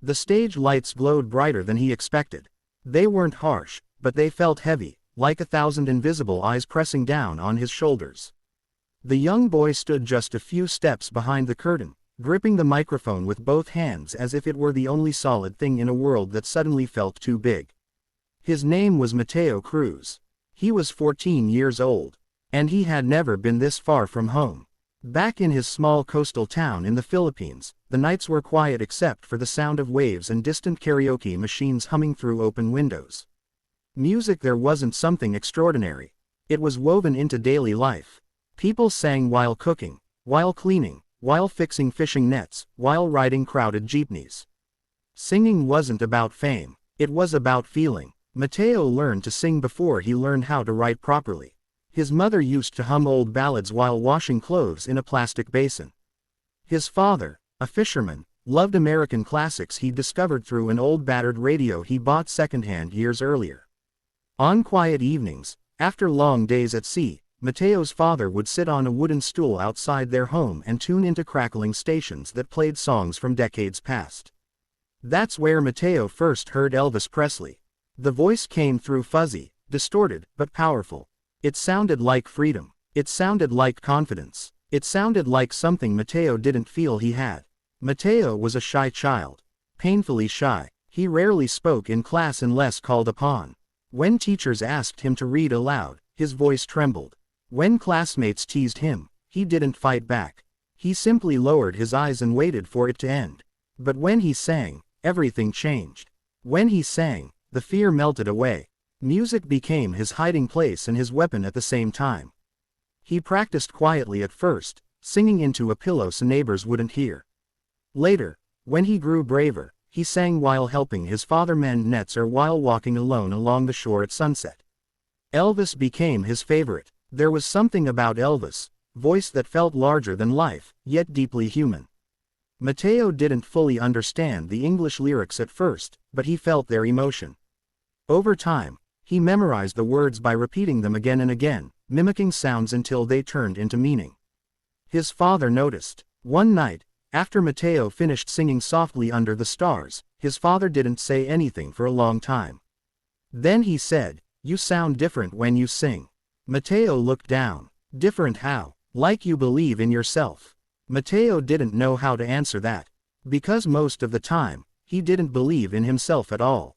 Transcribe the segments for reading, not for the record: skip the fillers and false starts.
The stage lights glowed brighter than he expected. They weren't harsh, but they felt heavy, like 1,000 invisible eyes pressing down on his shoulders. The young boy stood just a few steps behind the curtain, gripping the microphone with both hands as if it were the only solid thing in a world that suddenly felt too big. His name was Mateo Cruz. He was 14 years old. And he had never been this far from home. Back in his small coastal town in the Philippines, the nights were quiet except for the sound of waves and distant karaoke machines humming through open windows. Music there wasn't something extraordinary. It was woven into daily life. People sang while cooking, while cleaning, while fixing fishing nets, while riding crowded jeepneys. Singing wasn't about fame, it was about feeling. Mateo learned to sing before he learned how to write properly. His mother used to hum old ballads while washing clothes in a plastic basin. His father, a fisherman, loved American classics he discovered through an old battered radio he bought secondhand years earlier. On quiet evenings, after long days at sea, Mateo's father would sit on a wooden stool outside their home and tune into crackling stations that played songs from decades past. That's where Mateo first heard Elvis Presley. The voice came through fuzzy, distorted, but powerful. It sounded like freedom. It sounded like confidence. It sounded like something Mateo didn't feel he had. Mateo was a shy child. Painfully shy. He rarely spoke in class unless called upon. When teachers asked him to read aloud, his voice trembled. When classmates teased him, he didn't fight back. He simply lowered his eyes and waited for it to end. But when he sang, everything changed. When he sang, the fear melted away. Music became his hiding place and his weapon at the same time. He practiced quietly at first, singing into a pillow so neighbors wouldn't hear. Later, when he grew braver, he sang while helping his father mend nets or while walking alone along the shore at sunset. Elvis became his favorite. There was something about Elvis' voice that felt larger than life, yet deeply human. Mateo didn't fully understand the English lyrics at first, but he felt their emotion. Over time, he memorized the words by repeating them again and again, mimicking sounds until they turned into meaning. His father noticed. One night, after Mateo finished singing softly under the stars, his father didn't say anything for a long time. Then he said, "You sound different when you sing." Mateo looked down. Different how? Like you believe in yourself. Mateo didn't know how to answer that. Because most of the time, he didn't believe in himself at all.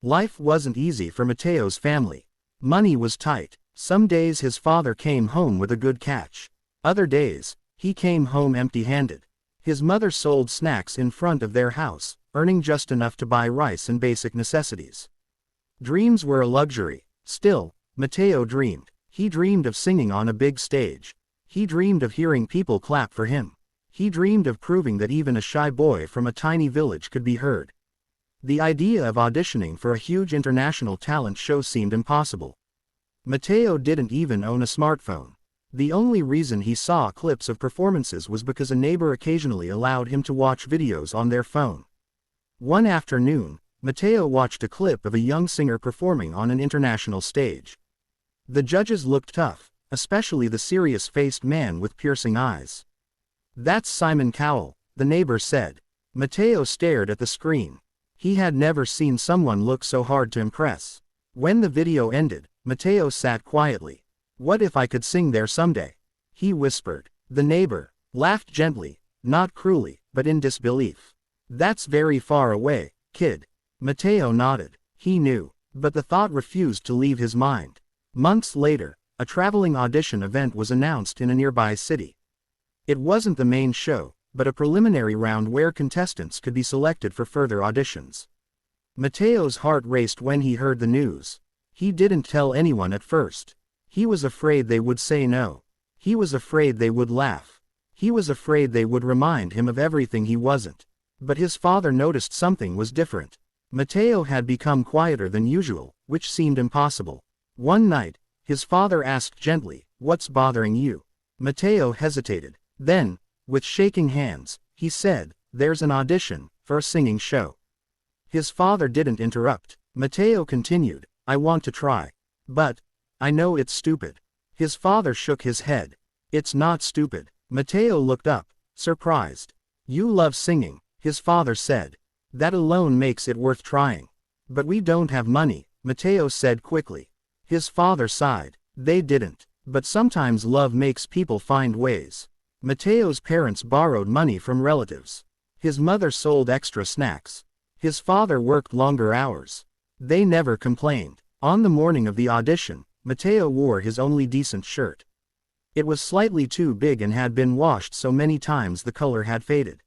Life wasn't easy for Mateo's family. Money was tight. Some days his father came home with a good catch. Other days, he came home empty-handed. His mother sold snacks in front of their house, earning just enough to buy rice and basic necessities. Dreams were a luxury. Still, Mateo dreamed. He dreamed of singing on a big stage. He dreamed of hearing people clap for him. He dreamed of proving that even a shy boy from a tiny village could be heard. The idea of auditioning for a huge international talent show seemed impossible. Mateo didn't even own a smartphone. The only reason he saw clips of performances was because a neighbor occasionally allowed him to watch videos on their phone. One afternoon, Mateo watched a clip of a young singer performing on an international stage. The judges looked tough, especially the serious-faced man with piercing eyes. "That's Simon Cowell," the neighbor said. Mateo stared at the screen. He had never seen someone look so hard to impress. When the video ended, Mateo sat quietly. "What if I could sing there someday?" he whispered. The neighbor laughed gently, not cruelly, but in disbelief. "That's very far away, kid." Mateo nodded. He knew, but the thought refused to leave his mind. Months later, a traveling audition event was announced in a nearby city. It wasn't the main show, but a preliminary round where contestants could be selected for further auditions. Mateo's heart raced when he heard the news. He didn't tell anyone at first. He was afraid they would say no. He was afraid they would laugh. He was afraid they would remind him of everything he wasn't. But his father noticed something was different. Mateo had become quieter than usual, which seemed impossible. One night, his father asked gently, "What's bothering you?" Mateo hesitated. Then, with shaking hands, he said, "There's an audition for a singing show." His father didn't interrupt. Mateo continued, "I want to try. But I know it's stupid." His father shook his head. "It's not stupid." Mateo looked up, surprised. "You love singing," his father said. That alone makes it worth trying. But we don't have money, Mateo said quickly. His father sighed. They didn't. But sometimes love makes people find ways. Mateo's parents borrowed money from relatives. His mother sold extra snacks. His father worked longer hours. They never complained. On the morning of the audition, Mateo wore his only decent shirt. It was slightly too big and had been washed so many times the color had faded.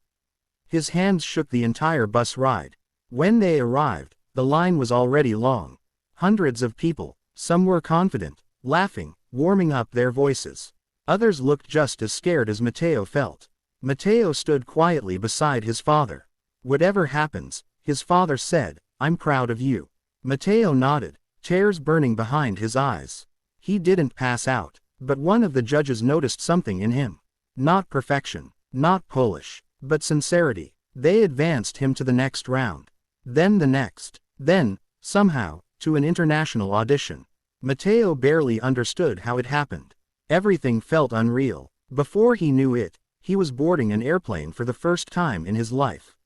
His hands shook the entire bus ride. When they arrived, the line was already long. Hundreds of people. Some were confident, laughing, warming up their voices. Others looked just as scared as Mateo felt. Mateo stood quietly beside his father. Whatever happens, his father said, I'm proud of you. Mateo nodded, tears burning behind his eyes. He didn't pass out, but one of the judges noticed something in him. Not perfection, not polish, but sincerity. They advanced him to the next round. Then the next. Then, somehow, to an international audition. Mateo barely understood how it happened. Everything felt unreal. Before he knew it, he was boarding an airplane for the first time in his life.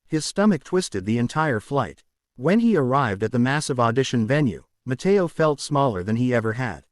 His stomach twisted the entire flight. When he arrived at the massive audition venue, Mateo felt smaller than he ever had.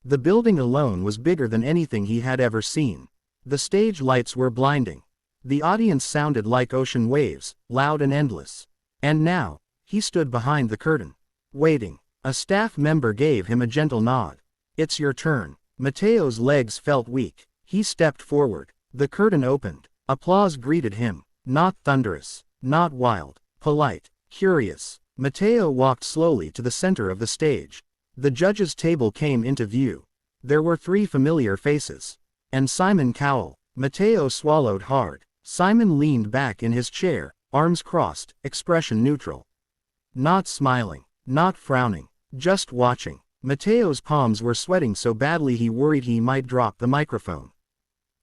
The building alone was bigger than anything he had ever seen. The stage lights were blinding. The audience sounded like ocean waves, loud and endless. And now, he stood behind the curtain, waiting. A staff member gave him a gentle nod. It's your turn. Mateo's legs felt weak. He stepped forward. The curtain opened. Applause greeted him. Not thunderous, not wild, polite, curious. Mateo walked slowly to the center of the stage. The judges' table came into view. There were 3 familiar faces. And Simon Cowell. Mateo swallowed hard. Simon leaned back in his chair, arms crossed, expression neutral. Not smiling, not frowning, just watching. Mateo's palms were sweating so badly he worried he might drop the microphone.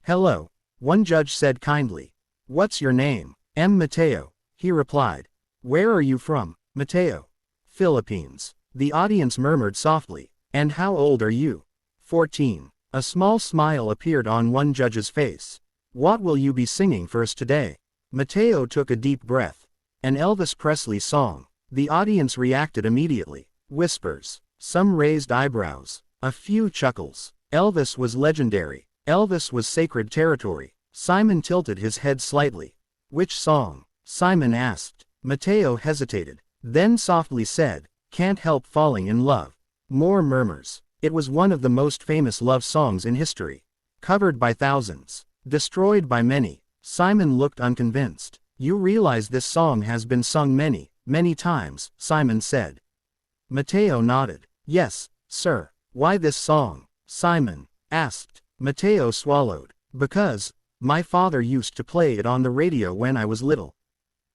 Hello, one judge said kindly. What's your name? Mateo, he replied. Where are you from? Mateo. Philippines. The audience murmured softly. And how old are you? 14. A small smile appeared on one judge's face. What will you be singing for us today? Mateo took a deep breath. An Elvis Presley song. The audience reacted immediately. Whispers. Some raised eyebrows. A few chuckles. Elvis was legendary. Elvis was sacred territory. Simon tilted his head slightly. Which song? Simon asked. Mateo hesitated. Then softly said, Can't Help Falling in Love. More murmurs. It was one of the most famous love songs in history. Covered by thousands. Destroyed by many. Simon looked unconvinced. You realize this song has been sung many, many times, Simon said. Mateo nodded. Yes, sir. Why this song? Simon asked. Mateo swallowed. Because my father used to play it on the radio when I was little.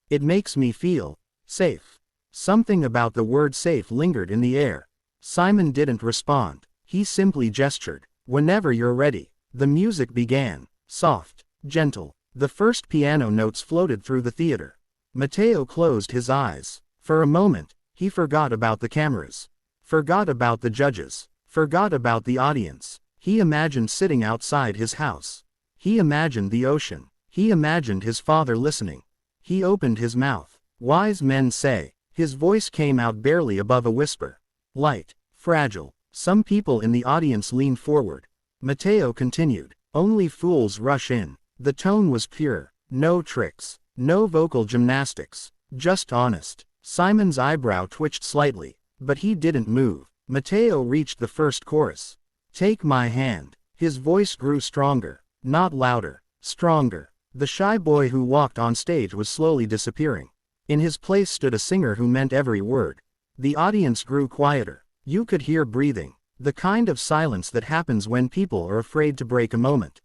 It makes me feel safe. Something about the word safe lingered in the air. Simon didn't respond. He simply gestured. Whenever you're ready. The music began. Soft, gentle. The first piano notes floated through the theater. Mateo closed his eyes. For a moment, he forgot about the cameras. Forgot about the judges. Forgot about the audience. He imagined sitting outside his house. He imagined the ocean. He imagined his father listening. He opened his mouth. Wise men say. His voice came out barely above a whisper. Light, fragile. Some people in the audience leaned forward. Mateo continued. Only fools rush in. The tone was pure. No tricks. No vocal gymnastics. Just honest. Simon's eyebrow twitched slightly, but he didn't move. Mateo reached the first chorus. Take my hand. His voice grew stronger. Not louder. Stronger. The shy boy who walked on stage was slowly disappearing. In his place stood a singer who meant every word. The audience grew quieter. You could hear breathing. The kind of silence that happens when people are afraid to break a moment.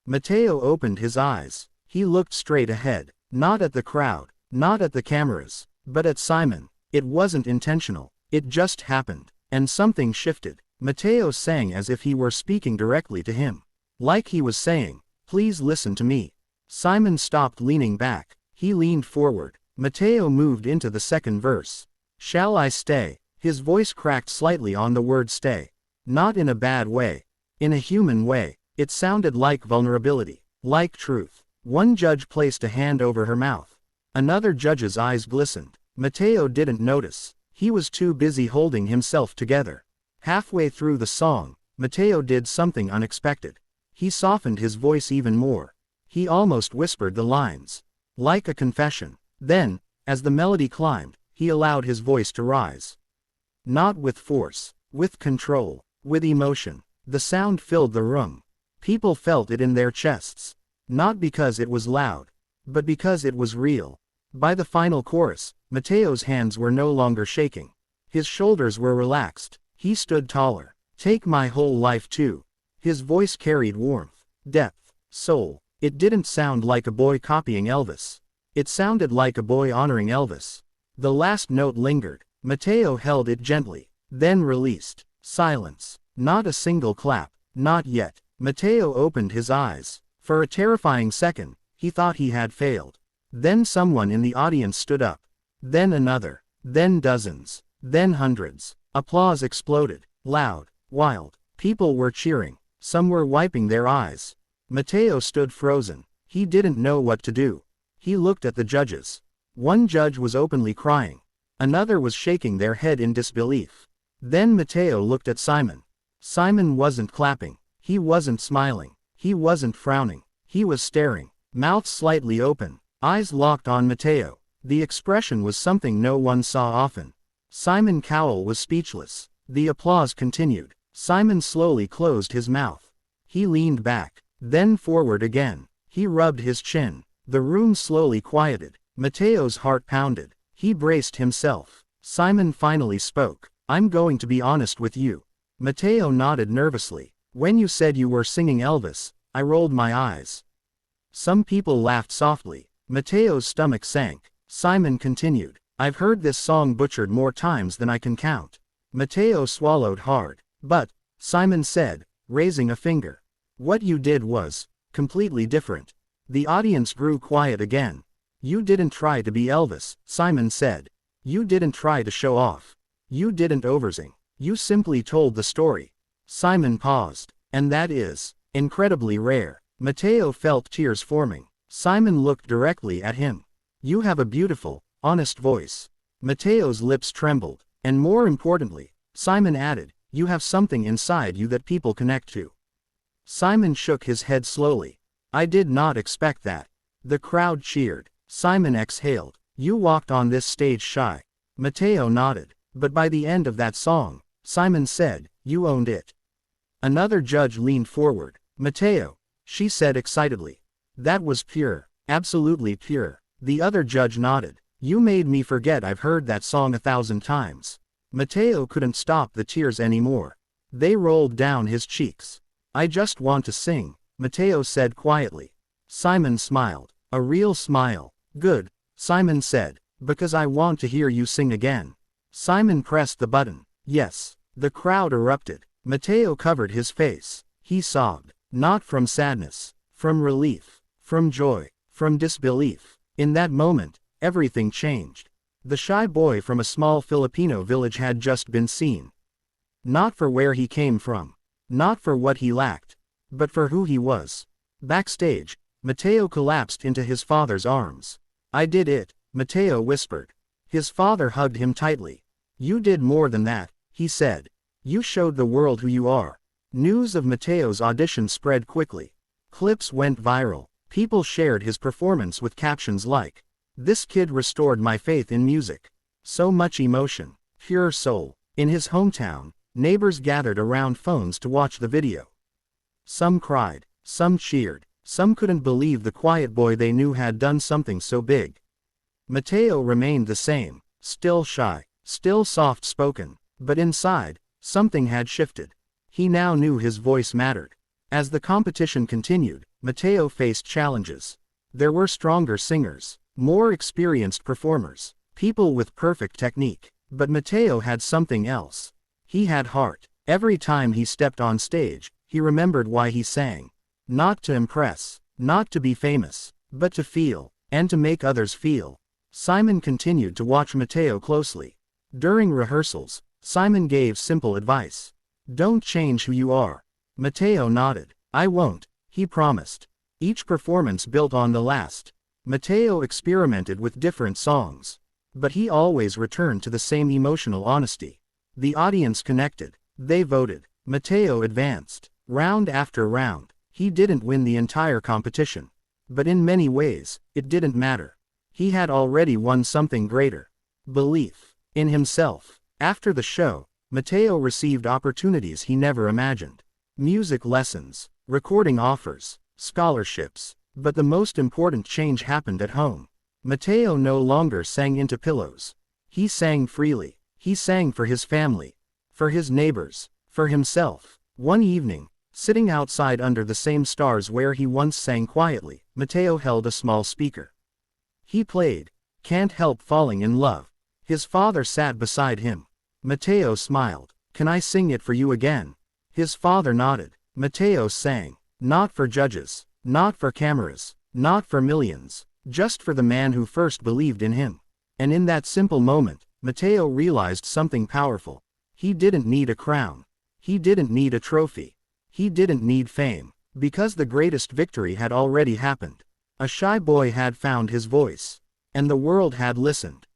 Mateo opened his eyes. He looked straight ahead. Not at the crowd. Not at the cameras. But at Simon. It wasn't intentional. It just happened. And something shifted. Mateo sang as if he were speaking directly to him. Like he was saying, please listen to me. Simon stopped leaning back. He leaned forward. Mateo moved into the second verse. Shall I stay? His voice cracked slightly on the word stay. Not in a bad way. In a human way. It sounded like vulnerability. Like truth. One judge placed a hand over her mouth. Another judge's eyes glistened. Mateo didn't notice. He was too busy holding himself together. Halfway through the song, Mateo did something unexpected. He softened his voice even more. He almost whispered the lines. Like a confession. Then, as the melody climbed, he allowed his voice to rise. Not with force, with control, with emotion. The sound filled the room. People felt it in their chests. Not because it was loud, but because it was real. By the final chorus, Mateo's hands were no longer shaking. His shoulders were relaxed. He stood taller. Take my whole life too. His voice carried warmth, depth, soul. It didn't sound like a boy copying Elvis. It sounded like a boy honoring Elvis. The last note lingered. Mateo held it gently, then released. Silence. Not a single clap. Not yet. Mateo opened his eyes. For a terrifying second, he thought he had failed. Then someone in the audience stood up. Then another. Then dozens. Then hundreds. Applause exploded. Loud. Wild. People were cheering. Some were wiping their eyes. Mateo stood frozen. He didn't know what to do. He looked at the judges. One judge was openly crying. Another was shaking their head in disbelief. Then Mateo looked at Simon. Simon wasn't clapping. He wasn't smiling. He wasn't frowning. He was staring, mouth slightly open, eyes locked on Mateo. The expression was something no one saw often. Simon Cowell was speechless. The applause continued. Simon slowly closed his mouth. He leaned back, then forward again. He rubbed his chin. The room slowly quieted. Mateo's heart pounded. He braced himself. Simon finally spoke. I'm going to be honest with you. Mateo nodded nervously. When you said you were singing Elvis, I rolled my eyes. Some people laughed softly. Mateo's stomach sank. Simon continued. I've heard this song butchered more times than I can count. Mateo swallowed hard. But, Simon said, raising a finger. What you did was completely different. The audience grew quiet again. You didn't try to be Elvis, Simon said. You didn't try to show off. You didn't oversing. You simply told the story. Simon paused. And that is incredibly rare. Mateo felt tears forming. Simon looked directly at him. You have a beautiful, honest voice. Mateo's lips trembled. And more importantly, Simon added, you have something inside you that people connect to. Simon shook his head slowly. I did not expect that. The crowd cheered. Simon exhaled. You walked on this stage shy. Mateo nodded. But by the end of that song, Simon said, you owned it. Another judge leaned forward. Mateo, she said excitedly. That was pure. Absolutely pure. The other judge nodded. You made me forget I've heard that song 1,000 times. Mateo couldn't stop the tears anymore. They rolled down his cheeks. I just want to sing, Mateo said quietly. Simon smiled. A real smile. Good, Simon said, because I want to hear you sing again. Simon pressed the button. Yes. The crowd erupted. Mateo covered his face. He sobbed. Not from sadness. From relief. From joy. From disbelief. In that moment, everything changed. The shy boy from a small Filipino village had just been seen. Not for where he came from. Not for what he lacked. But for who he was. Backstage, Mateo collapsed into his father's arms. I did it, Mateo whispered. His father hugged him tightly. You did more than that, he said. You showed the world who you are. News of Mateo's audition spread quickly. Clips went viral. People shared his performance with captions like, this kid restored my faith in music. So much emotion. Pure soul. In his hometown, neighbors gathered around phones to watch the video. Some cried. Some cheered. Some couldn't believe the quiet boy they knew had done something so big. Mateo remained the same. Still shy. Still soft-spoken. But inside, something had shifted. He now knew his voice mattered. As the competition continued, Mateo faced challenges. There were stronger singers, more experienced performers, people with perfect technique. But Mateo had something else. He had heart. Every time he stepped on stage, he remembered why he sang. Not to impress, not to be famous, but to feel, and to make others feel. Simon continued to watch Mateo closely. During rehearsals, Simon gave simple advice. Don't change who you are. Mateo nodded. I won't, he promised. Each performance built on the last. Matteo experimented with different songs. But he always returned to the same emotional honesty. The audience connected. They voted. Matteo advanced. Round after round. He didn't win the entire competition. But in many ways, it didn't matter. He had already won something greater. Belief in himself. After the show, Matteo received opportunities he never imagined. Music lessons, recording offers, scholarships. But the most important change happened at home. Matteo no longer sang into pillows. He sang freely. He sang for his family, for his neighbors, for himself. One evening, sitting outside under the same stars where he once sang quietly, Matteo held a small speaker. He played, "Can't Help Falling in Love." His father sat beside him. Matteo smiled. "Can I sing it for you again?" His father nodded. Matteo sang, not for judges, not for cameras, not for millions, just for the man who first believed in him. And in that simple moment, Matteo realized something powerful. He didn't need a crown. He didn't need a trophy. He didn't need fame. Because the greatest victory had already happened. A shy boy had found his voice. And the world had listened.